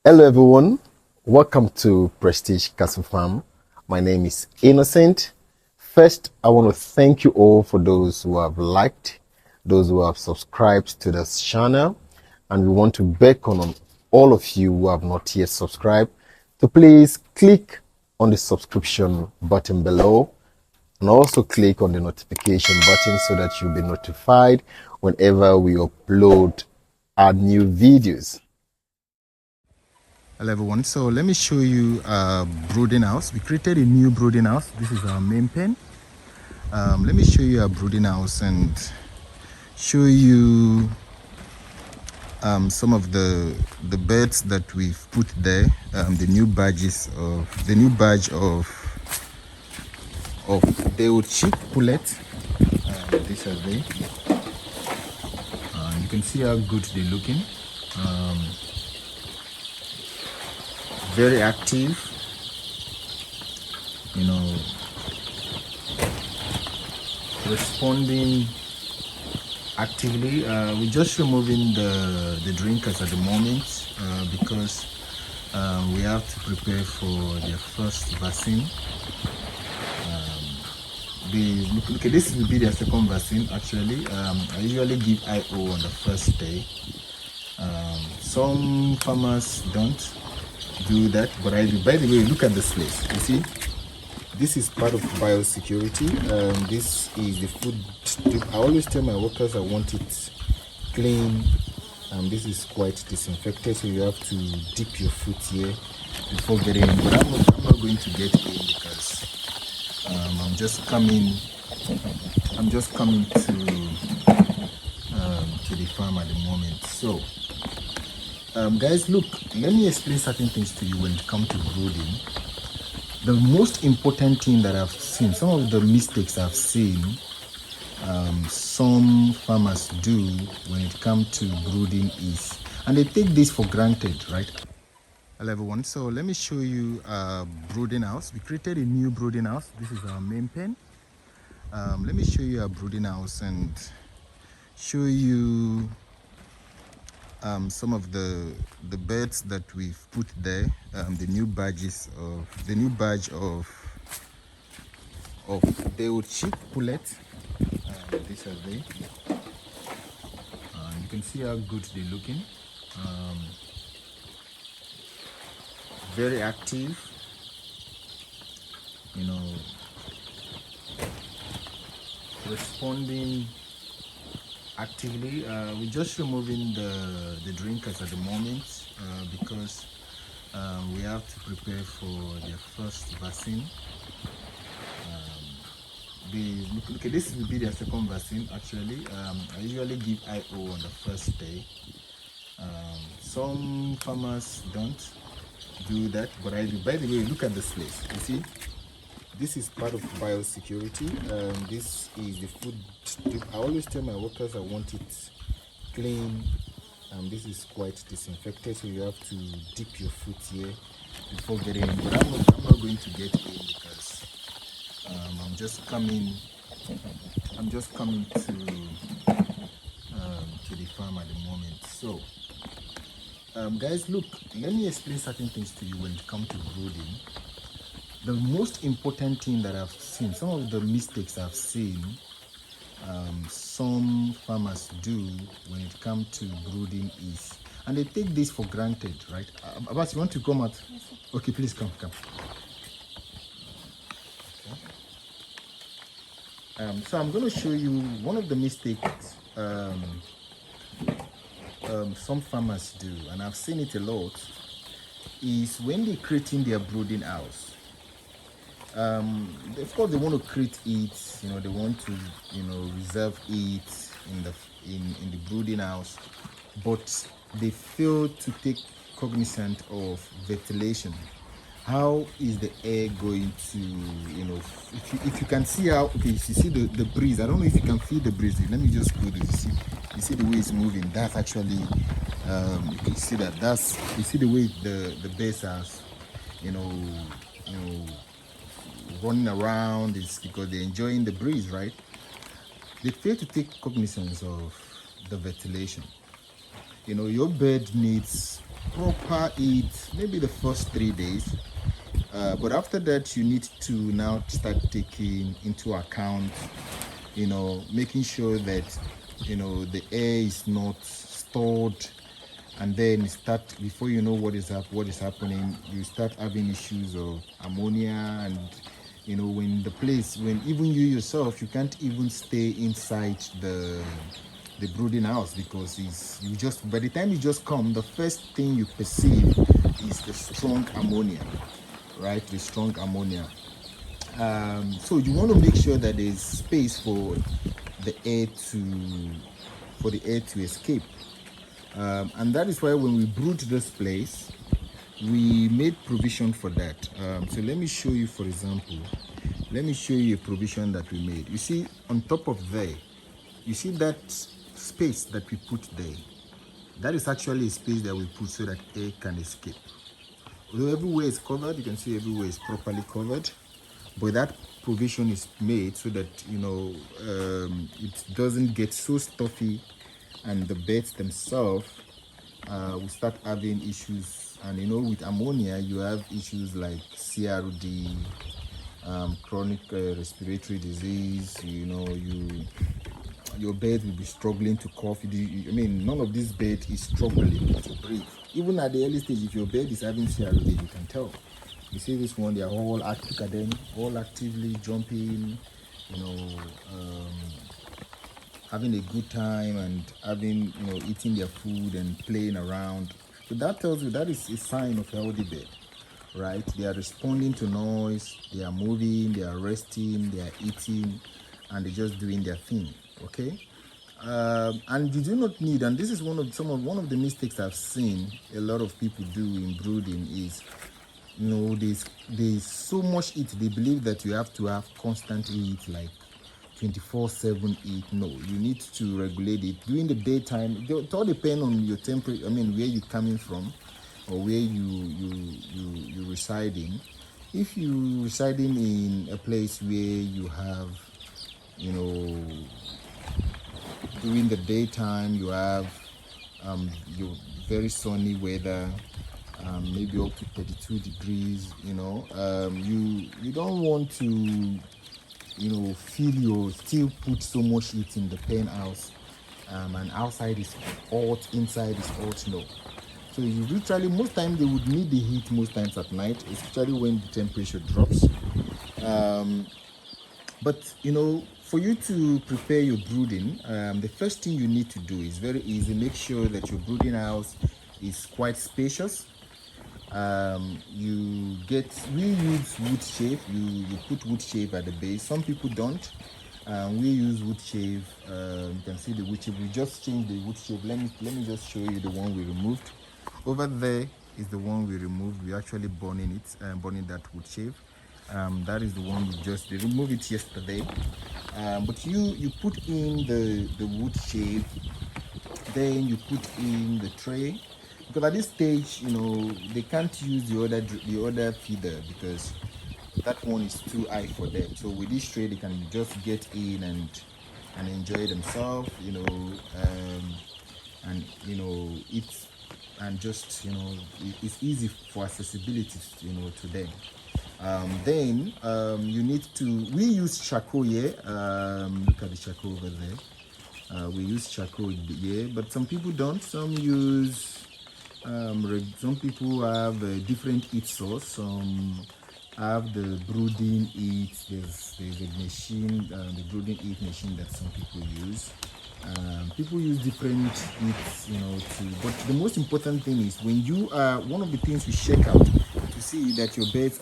Hello everyone, welcome to Prestige Castle Farm. My name is Innocent. First, I want to thank you all for those who have liked, those who have subscribed to this channel, and we want to beckon on all of you who have not yet subscribed to please click on the subscription button below and also click on the notification button so that you'll be notified whenever we upload our new videos. Hello everyone, so let me show you a brooding house. We created a new brooding house. This is our main pen. Let me show you a brooding house and show you some of the birds that we've put there. The new badge of they would chick pullet. These are they. You can see how good they're looking. Very active, responding actively. We're just removing the drinkers at the moment because we have to prepare for their first vaccine. Look, this will be their second vaccine actually. I usually give IO on the first day. Some farmers don't do that, but by the way, look at this place. You see, this is part of biosecurity. This is the food. I always tell my workers I want it clean. This is quite disinfected, so you have to dip your foot here before getting in. But I'm not going to get in because I'm just coming to the farm at the moment. So guys, look, let me explain certain things to you when it comes to brooding. The most important thing that I've seen, some of the mistakes I've seen some farmers do when it comes to brooding is, and they take this for granted, right? Hello everyone, so let me show you a brooding house. We created a new brooding house. This is our main pen. Let me show you a brooding house and show you some of the birds that we've put there. The new badge of they would chick pullet. These are they. You can see how good they're looking. Very active, responding actively. We're just removing the drinkers at the moment because we have to prepare for their first vaccine. Look, this will be their second vaccine actually. I usually give IO on the first day. Some farmers don't do that, but by the way, look at this place. You see, this is part of biosecurity. This is the food. I always tell my workers I want it clean. This is quite disinfected, so you have to dip your foot here before getting in. But I'm not going to get in because I'm just coming to the farm at the moment. So guys, look, let me explain certain things to you when it comes to brooding. The most important thing that I've seen, some of the mistakes I've seen some farmers do when it comes to brooding is, and they take this for granted, right? Abbas, you want to come out? Okay, please come. So I'm going to show you one of the mistakes some farmers do, and I've seen it a lot, is when they're creating their brooding house. Of course, they want to create it. They want to, reserve it in the brooding house, but they fail to take cognizance of ventilation. How is the air going to, if you can see how, okay, you see the breeze. I don't know if you can feel the breeze. Let me just go there. You see the way it's moving. That's actually, you can see that. You see the way the birds are, running around. Is because they're enjoying the breeze, right? They fail to take cognizance of the ventilation. Your bird needs proper it maybe the first 3 days. But after that, you need to now start taking into account, making sure that, the air is not stored, and then start before you know what is happening, you start having issues of ammonia. And when even you yourself, you can't even stay inside the brooding house, because you just, by the time you just come, the first thing you perceive is the strong ammonia, right? The strong ammonia. So you want to make sure that there's space the air to escape. And that is why when we brood this place, we made provision for that. So let me show you, for example, let me show you a provision that we made. You see, on top of there, you see that space that we put there. That is actually a space that we put so that air can escape. Although everywhere is covered, you can see everywhere is properly covered, but that provision is made so that it doesn't get so stuffy, and the beds themselves will start having issues. And with ammonia, you have issues like CRD, chronic respiratory disease. Your bed will be struggling to cough. None of this bed is struggling to breathe. Even at the early stage, if your bed is having CRD, you can tell. You see this one, they are all active, at them, all actively jumping, having a good time, and having, eating their food and playing around. So that tells you that is a sign of a healthy bed, right? They are responding to noise, they are moving, they are resting, they are eating, and they're just doing their thing, okay? And you do not need, and this is one of the mistakes I've seen a lot of people do in brooding is, there's so much heat. They believe that you have to have constant heat, like 24/7 heat. No, you need to regulate it during the daytime. It all depends on your temperature. Where you're coming from, or where you residing. If you residing in a place where you have, during the daytime you have your very sunny weather, maybe up to 32 degrees, you don't want to, still put so much heat in the penthouse, and outside is hot, inside is hot. No. So you literally, most times they would need the heat most times at night, especially when the temperature drops. But for you to prepare your brooding, the first thing you need to do is very easy. Make sure that your brooding house is quite spacious. We use wood shave. You put wood shave at the base. Some people don't. We use wood shave. You can see the wood shave. We just changed the wood shave. Let me just show you the one we removed. Over there is the one we removed. We actually burning that wood shave. That is the one they removed it yesterday. But you put in the wood shave, then you put in the tray, because at this stage, they can't use the other feeder, because that one is too high for them. So with this tray, they can just get in and enjoy themselves, and eat, and just it's easy for accessibility, to them. Then you need to, we use charcoal here. Look at the charcoal over there. We use charcoal here, but some people don't. Some use some people have a different heat source. Some have the brooding heat. There's a machine, the brooding heat machine, that some people use. People use different heats, but the most important thing is, when you are, one of the things we check out to see that your beds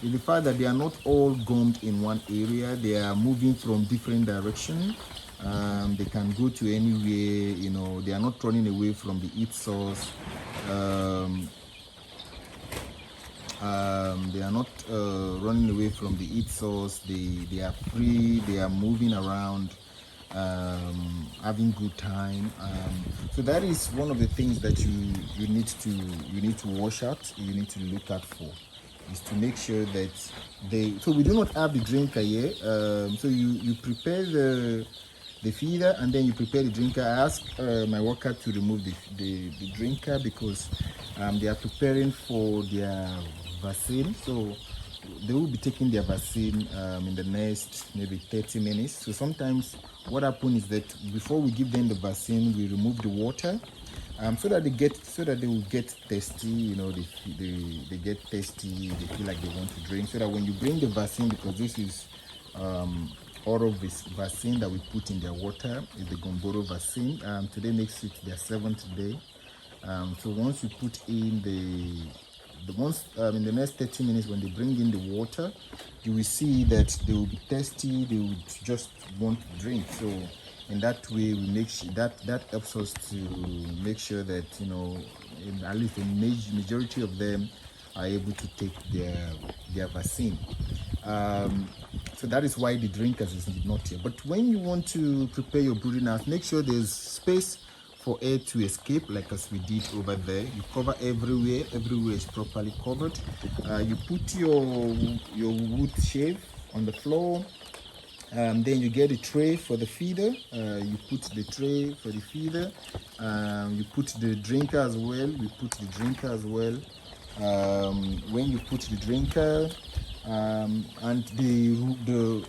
is the fact that they are not all gummed in one area. They are moving from different directions. They can go to anywhere. They are not running away from the heat source. They are not running away from the heat source. They are free. They are moving around, having good time. So that is one of the things that you need to wash out. You need to look out for, is to make sure that so we do not have the drinker here. So you prepare the feeder, and then you prepare the drinker. I ask my worker to remove the drinker because they are preparing for their vaccine. So they will be taking their vaccine in the next maybe 30 minutes. So sometimes what happens is that before we give them the vaccine, we remove the water so that they will get thirsty. They get thirsty. They feel like they want to drink. So that when you bring the vaccine, because this is oral vaccine that we put in their water, is the Gomboro vaccine. Today makes it their 7th day. So once you put in the once in the next 30 minutes, when they bring in the water, you will see that they will be thirsty. They would just want to drink. So in that way, we make sure that helps us to make sure that at least the majority of them are able to take their vaccine. So that is why the drinkers is not here. But when you want to prepare your brooding house, make sure there's space for air to escape, like as we did over there. You cover everywhere. Everywhere is properly covered. You put your wood shave on the floor. Then you get a tray for the feeder. You put the tray for the feeder. You put the drinker as well. We put the drinker as well. When you put the drinker, and the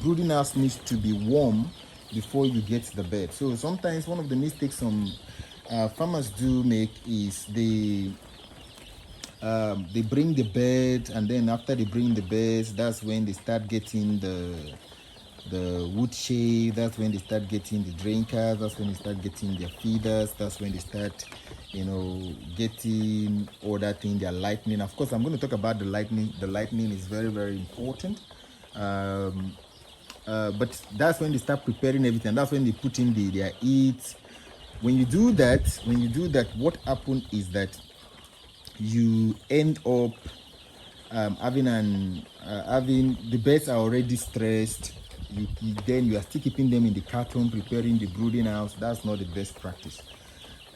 brooding house needs to be warm before you get the bed. So sometimes one of the mistakes some farmers do make is they bring the bed, and then after they bring the beds, that's when they start getting the wood shade. That's when they start getting the drinkers. That's when they start getting their feeders. That's when they start getting all that thing, their lightning. Of course, I'm going to talk about the lightning. The lightning is very, very important. But that's when they start preparing everything. That's when they put in their eats. When you do that, what happens is that you end up having the birds are already stressed. Then you are still keeping them in the carton, preparing the brooding house. That's not the best practice.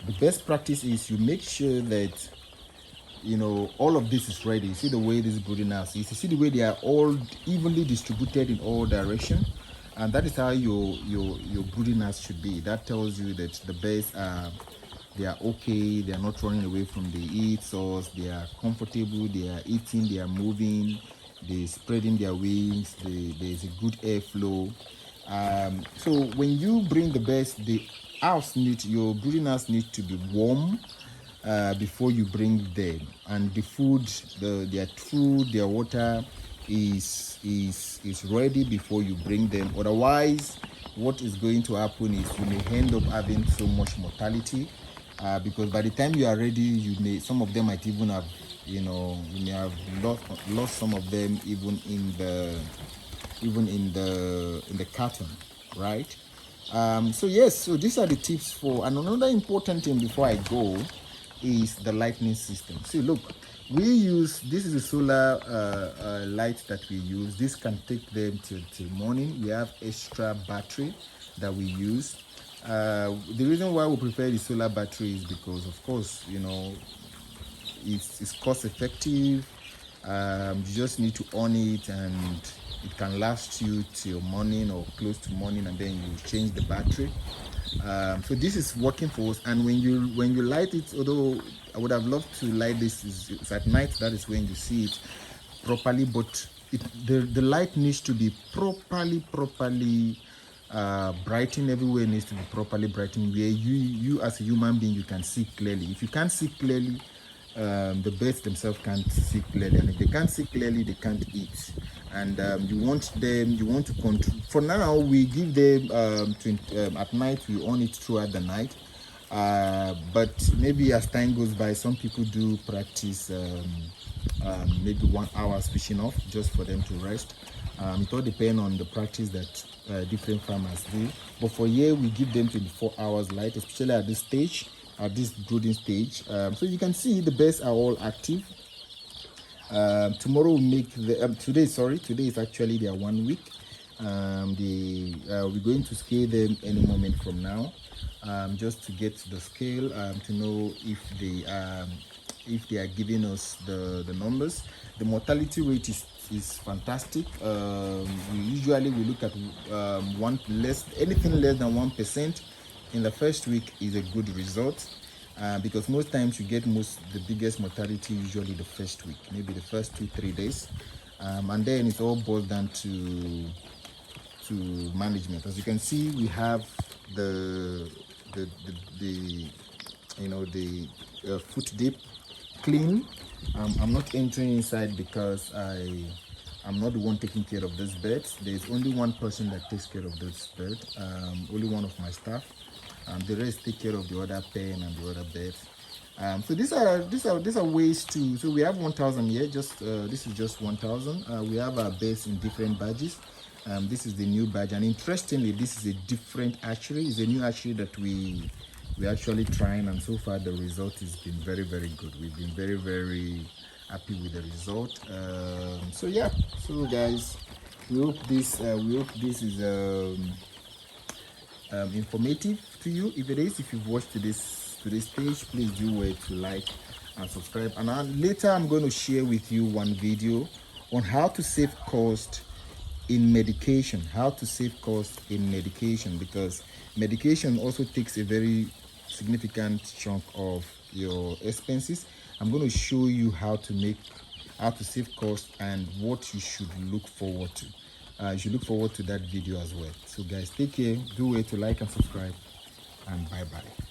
The best practice is you make sure that all of this is ready. You see the way this brooding house is. You see the way they are all evenly distributed in all directions, and that is how your brooding house should be. That tells you that the birds they are okay. They are not running away from the heat source. They are comfortable. They are eating. They are moving. They're spreading their wings. There's a good airflow. So when you bring the birds, your brooding house needs to be warm before you bring them, and the food, their water is ready before you bring them. Otherwise, what is going to happen is you may end up having so much mortality because by the time you are ready, some of them might even have you may have lost some of them even in the carton, right? So these are the tips for. And another important thing before I go is the lighting system. See, look, this is a solar light that we use. This can take them till morning. We have extra battery that we use. The reason why we prefer the solar battery is because, of course, it's cost effective. You just need to on it, and it can last you till morning or close to morning, and then you change the battery. So this is working for us. And when you light it, although I would have loved to light this is at night, that is when you see it properly, but the light needs to be properly brightened. Everywhere needs to be properly brightened, where you as a human being, you can see clearly. If you can't see clearly, the birds themselves can't see clearly, and if they can't see clearly, they can't eat. And you want to control. For now, we give them at night. We on it throughout the night, but maybe as time goes by, some people do practice maybe 1 hour switching off just for them to rest. It all depends on the practice that different farmers do. But for here, we give them 24 hours light, especially at this stage, at this brooding stage. So you can see the birds are all active. Tomorrow we make today is actually their 1 week. We're going to scale them any moment from now, just to get the scale, to know if if they are giving us the numbers. The mortality rate is fantastic. We look at anything less than 1% in the first week is a good result. Because most times you get the biggest mortality usually the first week, maybe the first 2-3 days, and then it all boils down to management. As you can see, we have the foot dip clean. I'm not entering inside because I'm not the one taking care of this bed. There's only one person that takes care of this bed, only one of my staff. The rest take care of the other pen and the other beds. So these are ways to. So we have 1,000 here. This is just 1,000. We have our beds in different badges. This is the new badge, and interestingly, this is a different hatchery. It's a new hatchery that we're actually trying, and so far the result has been very, very good. We've been very, very happy with the result. So yeah, so guys, we hope this is informative to you. If it is, if you've watched to this stage, please do wait to like and subscribe. And later I'm going to share with you one video on how to save cost in medication, because medication also takes a very significant chunk of your expenses. I'm going to show you how to save cost and what you should look forward to. You should look forward to that video as well. So guys, take care, do wait to like and subscribe, and bye bye.